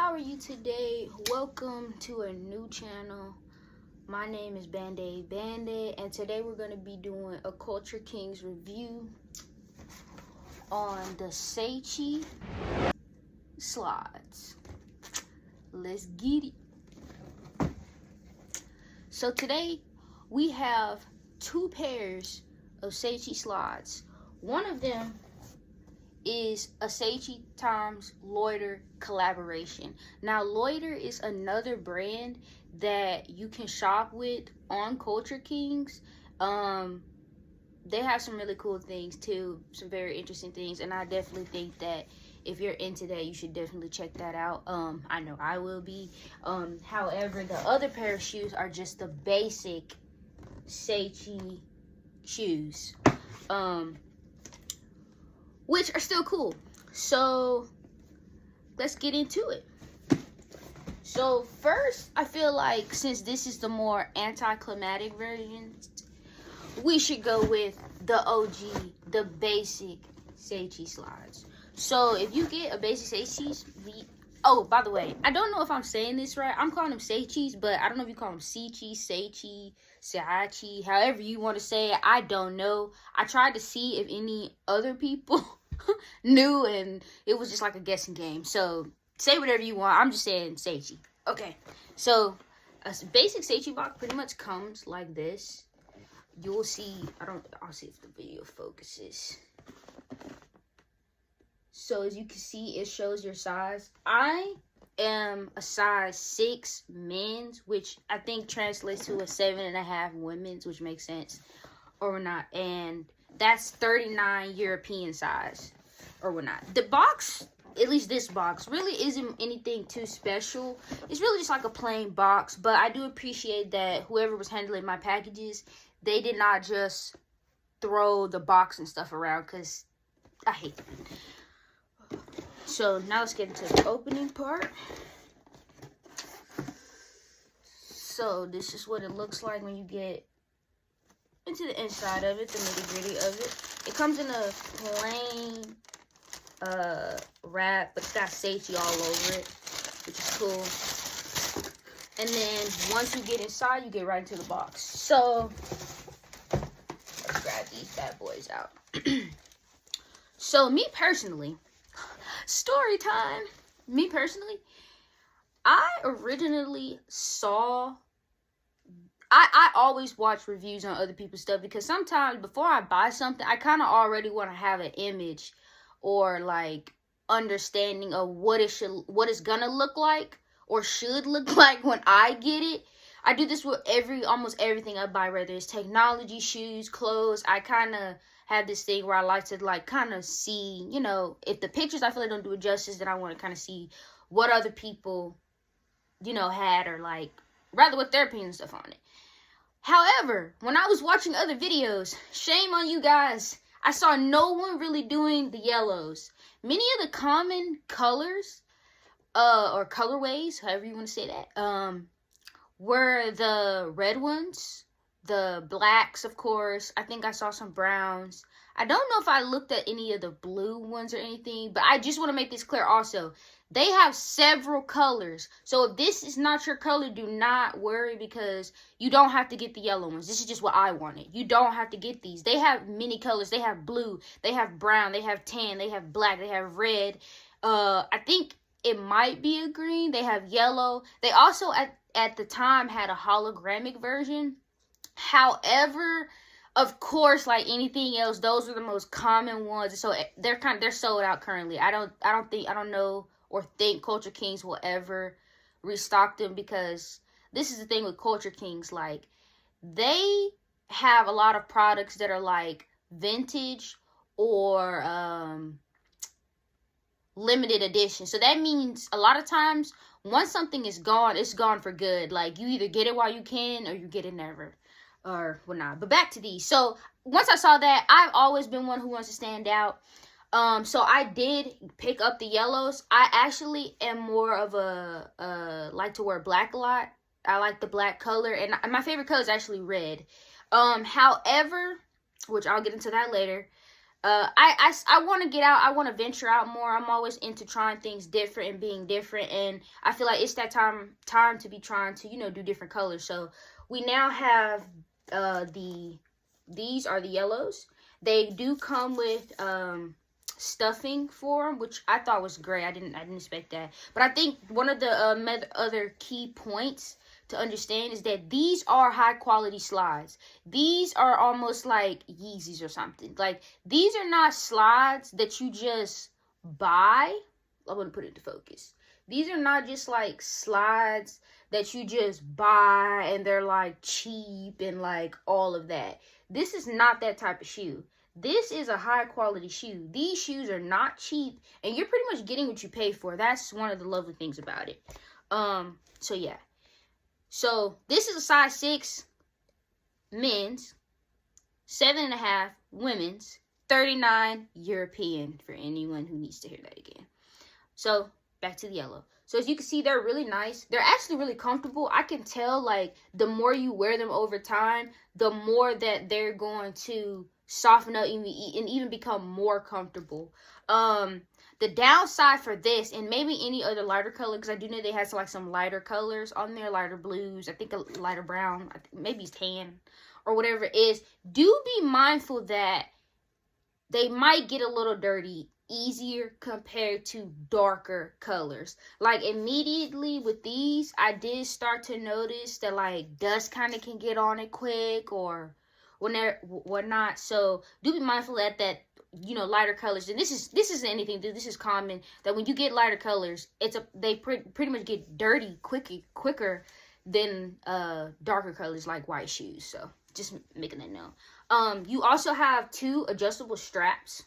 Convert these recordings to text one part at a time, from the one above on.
how are you today? Welcome to a new channel. My name is Band-Aid Bandit, and today we're going to be doing a CultureKings review on the Seichi slides. Let's get it. So today we have two pairs of Seichi slides. One of them is a Seichi times Loiter collaboration. Now, Loiter is another brand that you can shop with on CultureKings. They have some really cool things too, some very interesting things, and I definitely think that if you're into that, you should definitely check that out. I know I will be. However, the other pair of shoes are just the basic Seichi shoes. Which are still cool. So let's get into it. So first, I feel like since this is the more anticlimactic version, we should go with the OG, the basic Seichi slides. So if you get a basic Seichi's, oh, by the way, I don't know if I'm saying this right. I'm calling them Seichi's, but I don't know if you call them Seichi, Seichi, however you want to say it. I don't know. I tried to see if any other people knew, and it was just like a guessing game. So say whatever you want. I'm just saying Seichi. Okay, so a basic Seichi box pretty much comes like this. You'll see. I'll see if the video focuses. So as you can see, it shows your size. I am a size 6 men's, which I think translates to a 7.5 women's, which makes sense or not. And that's 39 European size or whatnot. The box, at least this box, really isn't anything too special. It's really just like a plain box, but I do appreciate that whoever was handling my packages, they did not just throw the box and stuff around, because I hate that. So now let's get into the opening part. So this is what it looks like when you get into the inside of it, the nitty-gritty of it. It comes in a plain wrap, but it's got Seichi all over it, which is cool. And then once you get inside, you get right into the box. So let's grab these bad boys out. So me personally, story time. Me personally, I originally saw, I always watch reviews on other people's stuff, because sometimes before I buy something, I kind of already want to have an image or like understanding of what it's gonna look like or should look like when I get it. I do this with almost everything I buy, whether it's technology, shoes, clothes. I kind of have this thing where I like to like kind of see, you know, if the pictures I feel like don't do it justice, then I want to kind of see what other people, you know, had, or like rather what their opinion and stuff on it. However, when I was watching other videos, shame on you guys, I saw no one really doing the yellows. Many of the common colors, or colorways, however you want to say that, were the red ones, the blacks, of course. I think I saw some browns. I don't know if I looked at any of the blue ones or anything, but I just want to make this clear also. They have several colors. So if this is not your color, do not worry, because you don't have to get the yellow ones. This is just what I wanted. You don't have to get these. They have many colors. They have blue, they have brown, they have tan, they have black, they have red. I think it might be a green. They have yellow. They also at the time had a holographic version. However, of course, like anything else, those are the most common ones. So they're sold out currently. I don't know or think CultureKings will ever restock them, because this is the thing with CultureKings. Like, they have a lot of products that are like vintage or limited edition. So that means a lot of times once something is gone, it's gone for good. Like, you either get it while you can or you get it never, or whatnot. But back to these. So once I saw that, I've always been one who wants to stand out. So I did pick up the yellows. I actually am more of a like to wear black a lot. I like the black color, and my favorite color is actually red. However, which I'll get into that later, I want to get out. I want to venture out more. I'm always into trying things different and being different, and I feel like it's that time to be trying to, you know, do different colors. So we now have these are the yellows. They do come with stuffing for them, which I thought was great. I didn't expect that. But I think one of the other key points to understand is that these are high quality slides. These are almost like Yeezys or something. Like, these are not slides that you just buy. I want to put it into focus. These are not just like slides that you just buy and they're like cheap and like all of that. This is not that type of shoe. This is a high quality shoe. These shoes are not cheap, and you're pretty much getting what you pay for. That's one of the lovely things about it. So yeah. So this is a size 6 men's, 7.5 women's, 39 European, for anyone who needs to hear that again. So back to the yellow. So as you can see, they're really nice. They're actually really comfortable. I can tell, like, the more you wear them over time, the more that they're going to soften up and even become more comfortable. The downside for this, and maybe any other lighter color, because I do know they have some lighter colors on there, lighter blues, I think a lighter brown, maybe it's tan, or whatever it is, do be mindful that they might get a little dirty easier compared to darker colors. Like, immediately with these, I did start to notice that, like, dust kind of can get on it quick or whatnot. So do be mindful that you know, lighter colors, and this isn't anything. This is common that when you get lighter colors, they pretty much get dirty quicker than darker colors like white shoes. So just making that known. You also have 2 adjustable straps.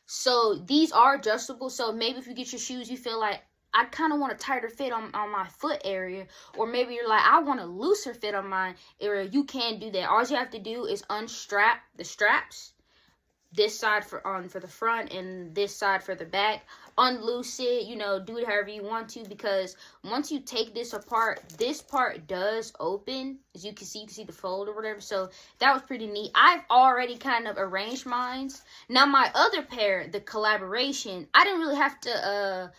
So these are adjustable. So maybe if you get your shoes, you feel like, I kind of want a tighter fit on my foot area, or maybe you're like, I want a looser fit on my area. You can do that. All you have to do is unstrap the straps. This side for the front and this side for the back. Unloose it, you know, do it however you want to, because once you take this apart, this part does open. As you can see the fold or whatever. So that was pretty neat. I've already kind of arranged mine. Now my other pair, the collaboration, I didn't really have to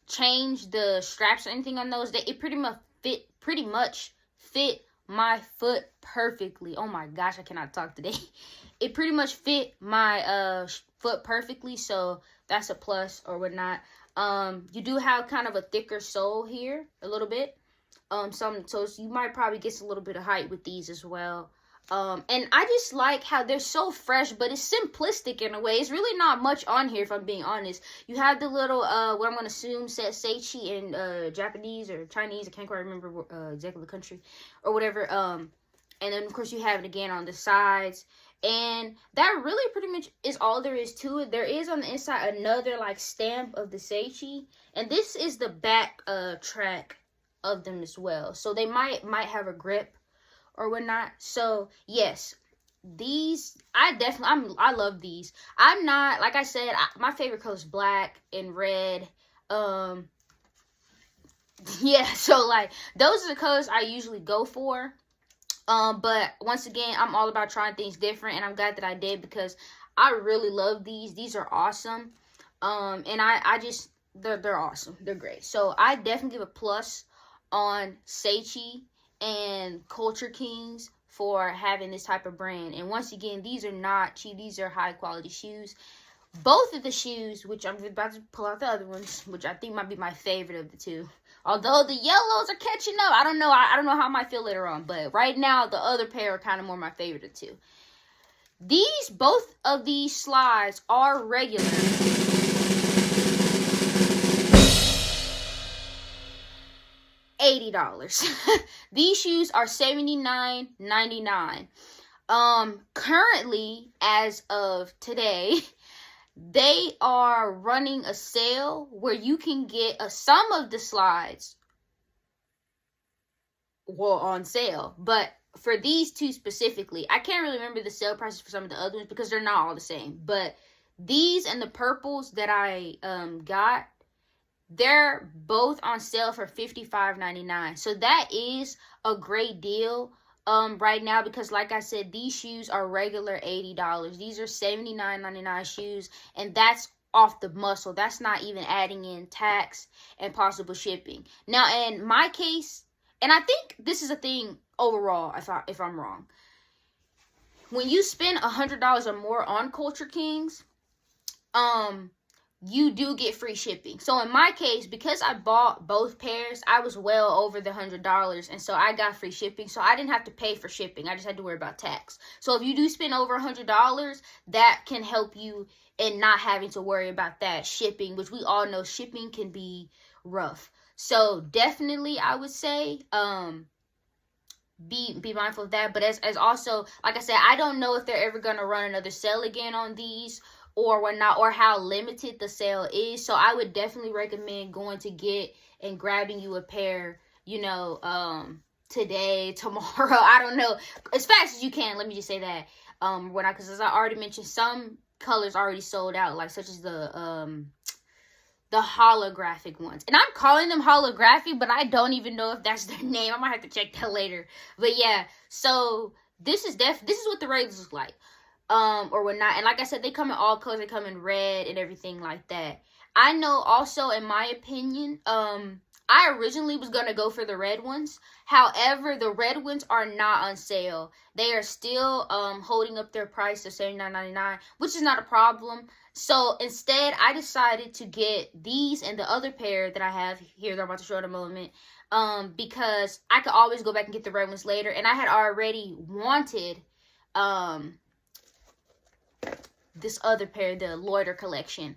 change the straps or anything on those. It pretty much fit my foot perfectly. Oh my gosh, I cannot talk today. It pretty much fit my foot perfectly, so that's a plus or whatnot. You do have kind of a thicker sole here, a little bit. So you might probably get a little bit of height with these as well. And I just like how they're so fresh, but it's simplistic in a way. It's really not much on here, if I'm being honest. You have the little, what I'm going to assume says Seichi in Japanese or Chinese. I can't quite remember exactly the country or whatever. And then, of course, you have it again on the sides. And that really pretty much is all there is to it. There is on the inside another, like, stamp of the Seichi. And this is the back track of them as well. So they might have a grip or whatnot. So yes, these I love these. I'm not, like I said, my favorite color is black and red. Yeah, so like those are the colors I usually go for. But once again, I'm all about trying things different, and I'm glad that I did, because I really love these. These are awesome. And I just, they're awesome. They're great. So I definitely give a plus on Seichi and CultureKings for having this type of brand. And once again, these are not cheap. These are high quality shoes. Both of the shoes, which I'm about to pull out the other ones, which I think might be my favorite of the two. Although the yellows are catching up. I don't know. I don't know how I might feel later on. But right now, the other pair are kind of more my favorite of the two. Both of these slides are regular. $80. These shoes are $79.99. Currently, as of today, they are running a sale where you can get some of the slides on sale. But for these two specifically, I can't really remember the sale prices for some of the other ones because they're not all the same. But these and the purples that I got, they're both on sale for $55.99. So that is a great deal. right now, because like I said, these shoes are regular $80. These are $79.99 shoes, and that's off the muscle. That's not even adding in tax and possible shipping. Now, in my case, and I think this is a thing overall, if I'm wrong, when you spend $100 or more on CultureKings, you do get free shipping. So in my case, because I bought both pairs, I was well over the $100, and so I got free shipping. So I didn't have to pay for shipping. I just had to worry about tax. So if you do spend over $100, that can help you in not having to worry about that shipping, which we all know shipping can be rough. So definitely, I would say, be mindful of that. But as also, like I said, I don't know if they're ever gonna run another sale again on these, or whatnot, or how limited the sale is. So I would definitely recommend going to get and grabbing you a pair, you know, today, tomorrow, I don't know, as fast as you can. Let me just say that. Because as I already mentioned, some colors already sold out, like such as the holographic ones. And I'm calling them holographic, but I don't even know if that's their name. I might have to check that later. But yeah, so this is what the regulars look like. Or whatnot. And like I said, they come in all colors. They come in red and everything like that. I know also, in my opinion, I originally was going to go for the red ones. However, the red ones are not on sale. They are still holding up their price of $79.99, which is not a problem. So instead, I decided to get these and the other pair that I have here that I'm about to show in a moment, because I could always go back and get the red ones later. And I had already wanted this other pair, the Loiter collection,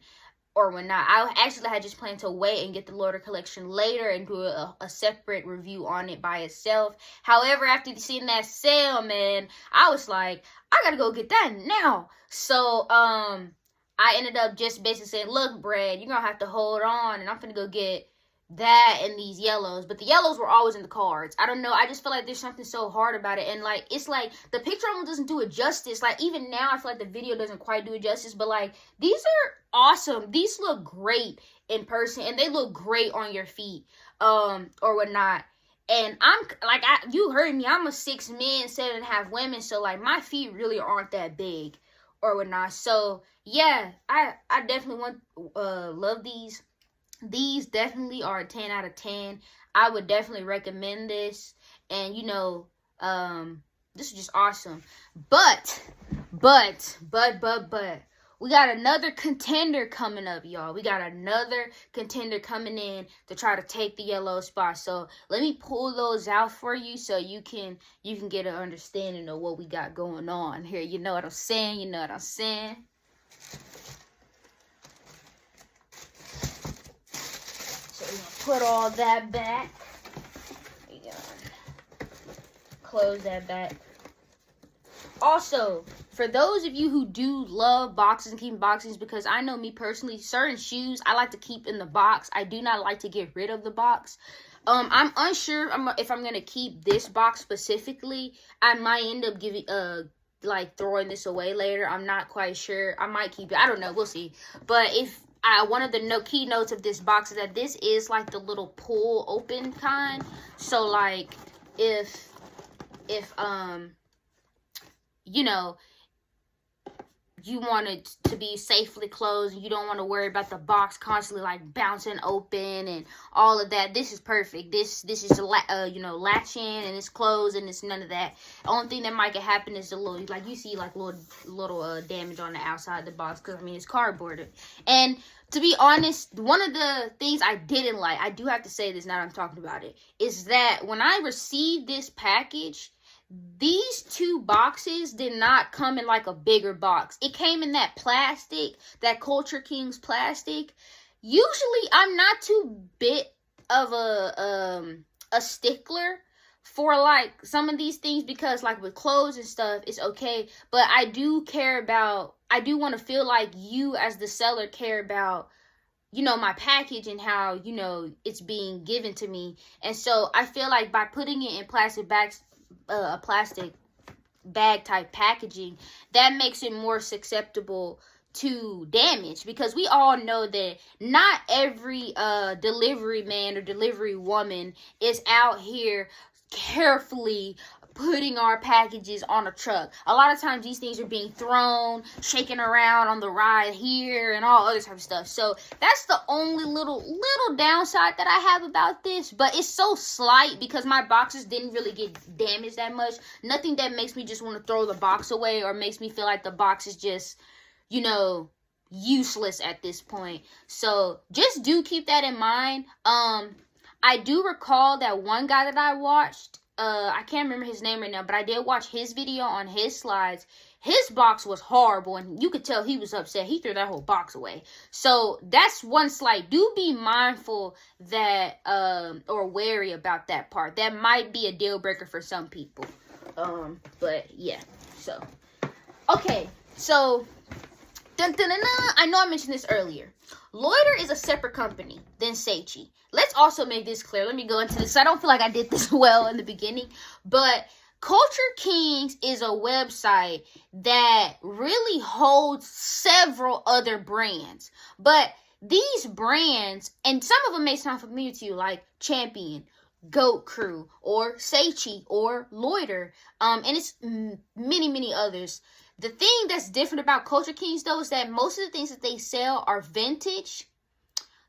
or whatnot. I actually had just planned to wait and get the Loiter collection later and do a separate review on it by itself. However, after seeing that sale, man, I was like, I gotta go get that now. So I ended up just basically saying, look, Brad, you're gonna have to hold on, and I'm gonna go get that and these yellows. But the yellows were always in the cards. I don't know, I just feel like there's something so hard about it. And like, it's like the picture almost doesn't do it justice. Like, even now I feel like the video doesn't quite do it justice. But like, these are awesome. These look great in person, and they look great on your feet, or whatnot. And I'm like, you heard me, I'm a 6 men, 7.5 women, so like my feet really aren't that big or whatnot. So yeah, I definitely love these. These definitely are a 10 out of 10. I would definitely recommend this. And, you know, this is just awesome. But, we got another contender coming up, y'all. We got another contender coming in to try to take the yellow spot. So, let me pull those out for you so you can get an understanding of what we got going on here. You know what I'm saying? You know what I'm saying? Put all that back. Close that back. Also, for those of you who do love boxes and keeping boxes, because I know me personally, certain shoes I like to keep in the box. I do not like to get rid of the box. I'm unsure if I'm gonna keep this box specifically. I might end up like throwing this away later. I'm not quite sure. I might keep it. I don't know. We'll see. But if one of the key notes of this box is that this is like the little pull open kind. So like if you know, you want it to be safely closed and you don't want to worry about the box constantly like bouncing open and all of that, this is perfect. This is you know, latch in and it's closed and it's none of that. The only thing that might happen is a little, like you see like little damage on the outside of the box, because I mean it's cardboarded. And to be honest, one of the things I didn't like, I do have to say this now that I'm talking about it, is that when I received this package, these two boxes did not come in like a bigger box. It came in that plastic, that CultureKings plastic. Usually, I'm not too bit of a stickler for like some of these things, because like with clothes and stuff, it's okay. But I do want to feel like you as the seller care about, you know, my package and how, you know, it's being given to me. And so I feel like by putting it in plastic bags, a plastic bag type packaging, that makes it more susceptible to damage, because we all know that not every delivery man or delivery woman is out here carefully putting our packages on a truck. A lot of times these things are being thrown, shaken around on the ride here, and all other type of stuff. So that's the only little downside that I have about this. But it's so slight because my boxes didn't really get damaged that much. Nothing that makes me just want to throw the box away or makes me feel like the box is just, you know, useless at this point. So just do keep that in mind. I do recall that one guy that I watched, I can't remember his name right now, but I did watch his video on his slides. His box was horrible, and you could tell he was upset. He threw that whole box away. So that's one slight. Do be mindful that, or wary about that part. That might be a deal breaker for some people. But yeah, so. Okay, so, I know I mentioned this earlier. Loiter is a separate company than Seichi. Let's also make this clear. Let me go into this. I don't feel like I did this well in the beginning. But CultureKings is a website that really holds several other brands. But these brands, and some of them may sound familiar to you, like Champion, Goat Crew, or Seichi, or Loiter. And it's many others. The thing that's different about CultureKings, though, is that most of the things that they sell are vintage,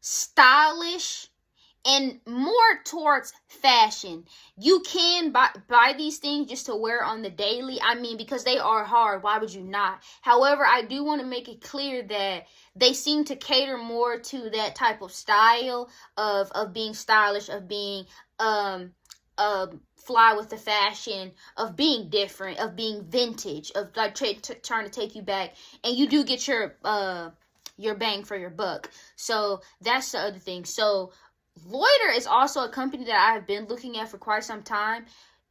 stylish, and more towards fashion. You can buy these things just to wear on the daily. I mean, because they are hard. Why would you not? However, I do want to make it clear that they seem to cater more to that type of style of being stylish, of being fly with the fashion, of being different, of being vintage, of like trying to take you back, and you do get your bang for your buck. So that's the other thing. So Loiter is also a company that I've been looking at for quite some time.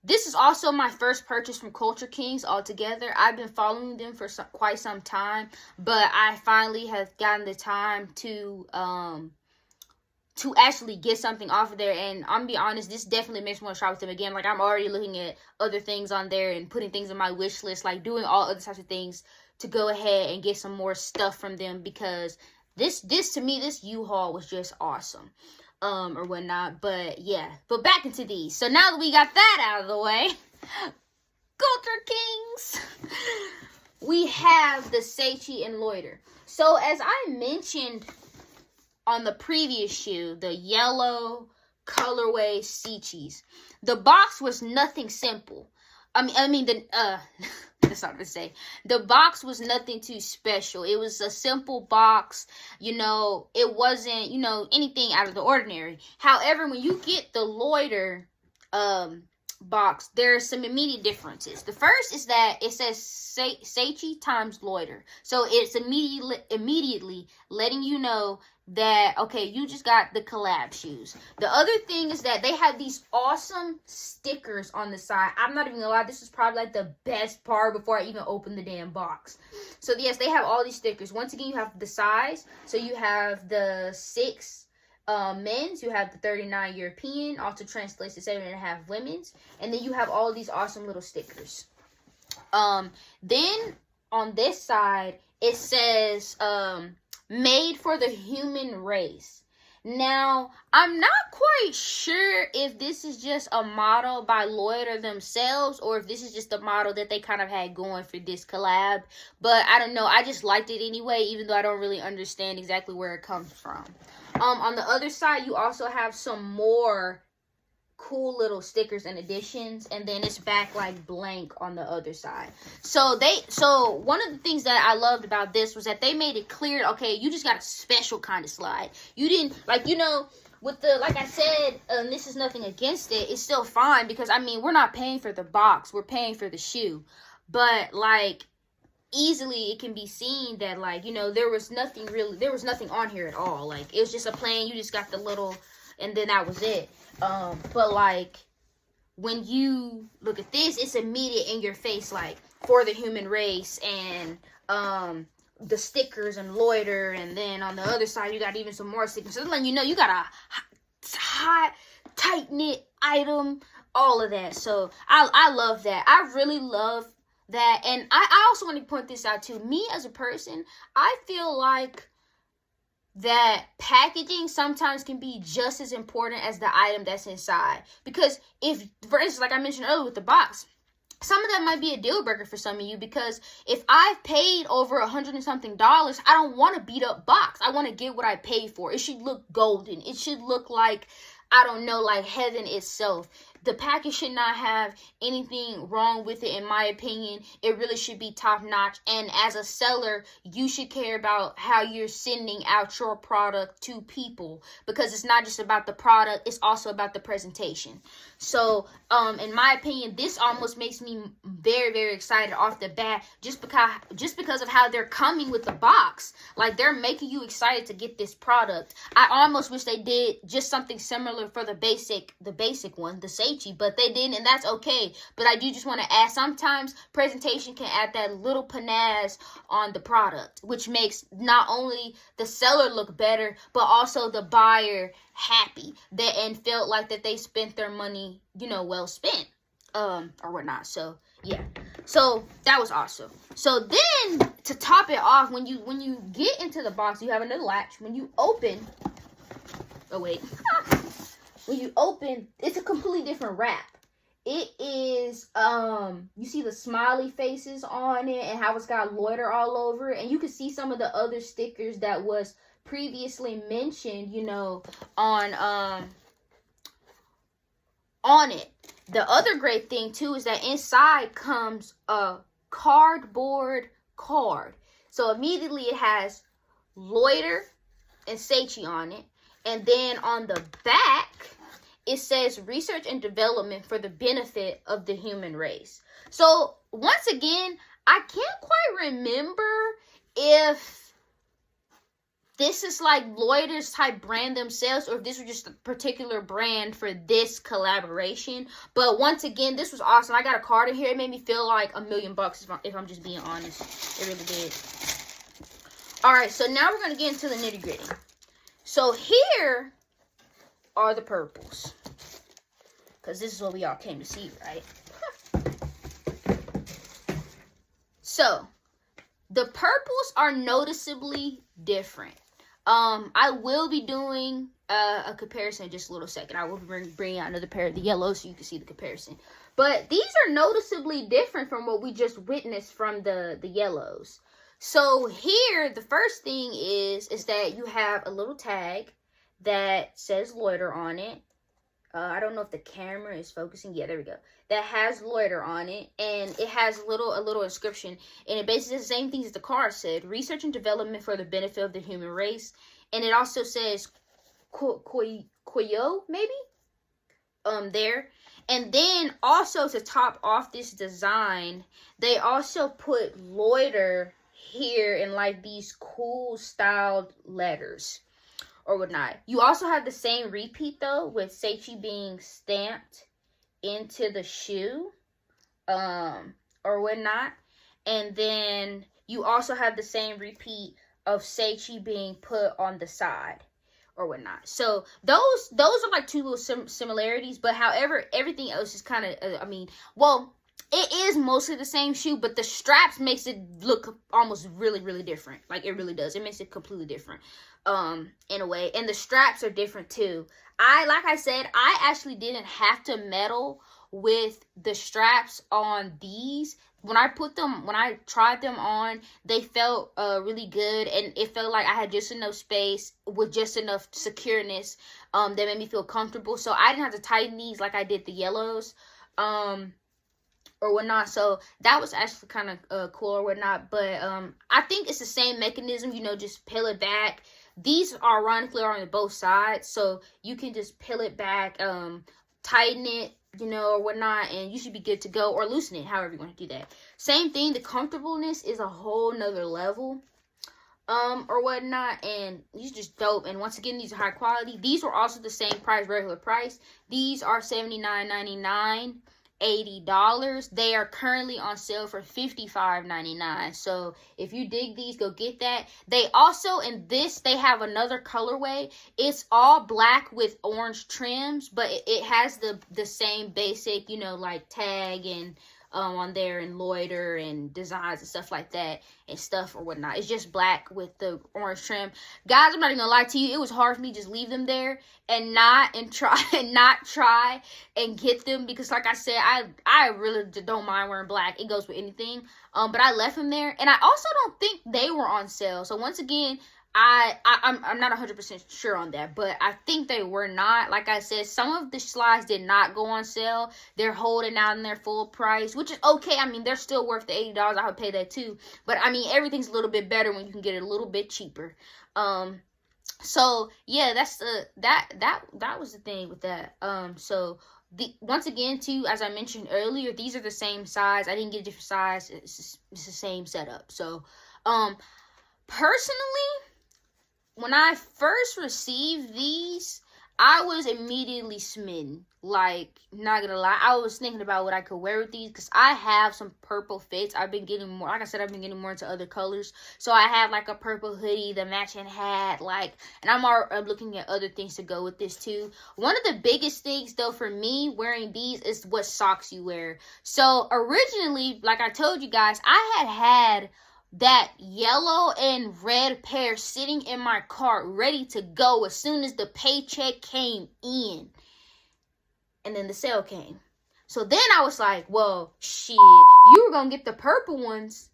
This is also my first purchase from CultureKings altogether. I've been following them for quite some time, but I finally have gotten the time to actually get something off of there. And I'm gonna be honest, this definitely makes me want to shop with them again. Like, I'm already looking at other things on there and putting things on my wish list, like doing all other types of things to go ahead and get some more stuff from them, because this to me, this U-Haul was just awesome. Or whatnot. But yeah, but back into these. So now that we got that out of the way, CultureKings, we have the Seichi and Loiter. So as I mentioned on the previous shoe, the yellow colorway Seichis, the box was nothing simple. That's not to say. The box was nothing too special. It was a simple box. You know, it wasn't, you know, anything out of the ordinary. However, when you get the Loiter box, there are some immediate differences. The first is that it says Seichi times Loiter. So it's immediately letting you know that, okay, you just got the collab shoes. The other thing is that they have these awesome stickers on the side. I'm not even gonna lie, this is probably like the best part before I even opened the damn box. So yes, they have all these stickers. Once again, you have the size. So you have the 6 men's, you have the 39 European, also translates to 7.5 women's, and then you have all these awesome little stickers. Then on this side, it says made for the human race. Now, I'm not quite sure if this is just a model by Loiter themselves, or if this is just a model that they kind of had going for this collab. But I don't know. I just liked it anyway, even though I don't really understand exactly where it comes from. On the other side, you also have some more cool little stickers and additions, and then it's back like blank on the other side. So one of the things that I loved about this was that they made it clear, okay, you just got a special kind of slide. You didn't, like, you know, with the, like I said, this is nothing against it, it's still fine, because I mean, we're not paying for the box, we're paying for the shoe. But like, easily it can be seen that, like, you know, there was nothing on here at all. Like, it was just a plain, you just got the little, and then that was it. But like, when you look at this, it's immediate in your face, like, for the human race, and the stickers and Loiter, and then on the other side you got even some more stickers. So letting you know you got a hot, tight-knit item, all of that. So I love that. I really love that. And I also want to point this out too. Me as a person, I feel like that packaging sometimes can be just as important as the item that's inside. Because if, for instance, like I mentioned earlier with the box, some of that might be a deal breaker for some of you, because if I've paid over $100 and something, I don't want a beat up box. I want to get what I paid for. It should look golden. It should look like, I don't know, like heaven itself. The package should not have anything wrong with it, in my opinion. It really should be top notch. And as a seller, you should care about how you're sending out your product to people, because it's not just about the product, it's also about the presentation. So, in my opinion, this almost makes me very, very excited off the bat, just because of how they're coming with the box. Like, they're making you excited to get this product. I almost wish they did just something similar for the basic one, the Seichi, but they didn't, and that's okay. But I do just want to add, sometimes presentation can add that little panache on the product, which makes not only the seller look better, but also the buyer happy and felt like that they spent their money, well spent, or whatnot. So yeah, so that was awesome. So then, to top it off, when you get into the box, you have another latch. When you open, when you open, it's a completely different wrap. It is, you see the smiley faces on it and how it's got loiter all over it. And you can see some of the other stickers that was previously mentioned, on it. The other great thing too is that inside comes a cardboard card. So immediately it has loiter and Seichi on it. And then on the back, it says research and development for the benefit of the human race. So once again, I can't quite remember if this is like Loiter's type brand themselves, or if this was just a particular brand for this collaboration. But once again, this was awesome. I got a card in here. It made me feel like $1 million if I'm just being honest. It really did. All right, so now we're going to get into the nitty gritty. So here are the purples, because this is what we all came to see, right? So the purples are noticeably different. I will be doing a comparison in just a little second. I will bring out another pair of the yellows so you can see the comparison. But these are noticeably different from what we just witnessed from the yellows. So here, the first thing is that you have a little tag that says loiter on it. I don't know if the camera is focusing. Yeah, there we go. That has loiter on it, and it has a little inscription, and it basically says the same things as the card said: research and development for the benefit of the human race. And it also says Koyo, maybe, there. And then also to top off this design, they also put loiter here in like these cool styled letters or whatnot. You also have the same repeat though, with Seichi being stamped into the shoe or whatnot. And then you also have the same repeat of Seichi being put on the side or whatnot. So those are like two little similarities, but however, everything else is kind of, it is mostly the same shoe, but the straps makes it look almost really, really different. Like, it really does. It makes it completely different, in a way. And the straps are different, too. Like I said, I actually didn't have to meddle with the straps on these. When I tried them on, they felt really good. And it felt like I had just enough space with just enough secureness that made me feel comfortable. So I didn't have to tighten these like I did the yellows. Or whatnot. So that was actually kind of cool or whatnot. But I think it's the same mechanism, just peel it back. These ironically are on both sides, so you can just peel it back, tighten it, or whatnot, and you should be good to go, or loosen it, however you want to do that. Same thing, the comfortableness is a whole nother level, or whatnot, and these are just dope. And once again, these are high quality. These were also the same price, regular price. These are $79.99. $80. They are currently on sale for $55.99. So if you dig these, go get that. They also, in this, they have another colorway. It's all black with orange trims, but it has the same basic, like tag and on there, and loiter and designs and stuff like that and stuff or whatnot. It's just black with the orange trim. Guys, I'm not even gonna lie to you, it was hard for me to just leave them there and not try and get them, because like I said, I really don't mind wearing black. It goes with anything. But I left them there, and I also don't think they were on sale. So once again, I'm not 100% sure on that, but I think they were not. Like I said, some of the slides did not go on sale. They're holding out in their full price, which is okay. I mean, they're still worth the $80. I would pay that too. But I mean, everything's a little bit better when you can get it a little bit cheaper. So yeah, that's that was the thing with that. So once again too, as I mentioned earlier, these are the same size. I didn't get a different size. It's the same setup. So personally, when I first received these, I was immediately smitten. Like, not gonna lie, I was thinking about what I could wear with these, because I have some purple fits. I've been getting more, like I said, I've been getting more into other colors. So I have like a purple hoodie, the matching hat, like, and I'm looking at other things to go with this too. One of the biggest things though for me wearing these is what socks you wear. So originally, like I told you guys, I had that yellow and red pair sitting in my cart ready to go as soon as the paycheck came in. And then the sale came. So then I was like, well, shit, you were going to get the purple ones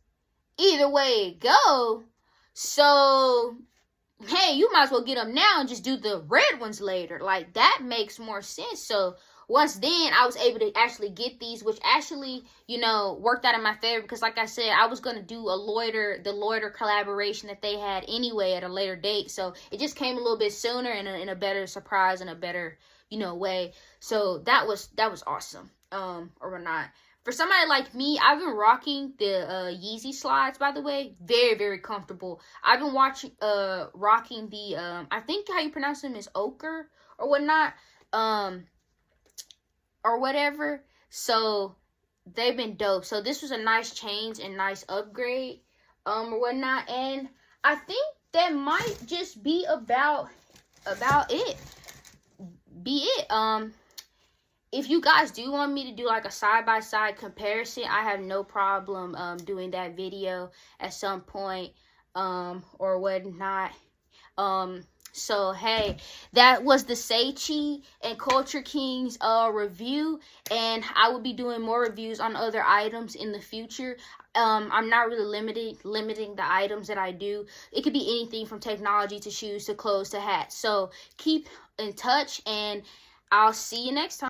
either way it go. So, hey, you might as well get them now and just do the red ones later. Like, that makes more sense. So once then, I was able to actually get these, which actually, you know, worked out in my favor, because like I said, I was going to do the loiter collaboration that they had anyway at a later date. So it just came a little bit sooner in a better surprise and a better, you know, way. So that was awesome. Or not. For somebody like me, I've been rocking the Yeezy slides, by the way. Very, very comfortable. I've been rocking the, I think how you pronounce them is ochre or whatnot. Or whatever. So they've been dope. So this was a nice change and nice upgrade or whatnot. And I think that might just be about it. If you guys do want me to do like a side-by-side comparison, I have no problem doing that video at some point or whatnot. So, hey, that was the Seichi and CultureKings review, and I will be doing more reviews on other items in the future. I'm not really limiting the items that I do. It could be anything from technology to shoes to clothes to hats. So, keep in touch, and I'll see you next time.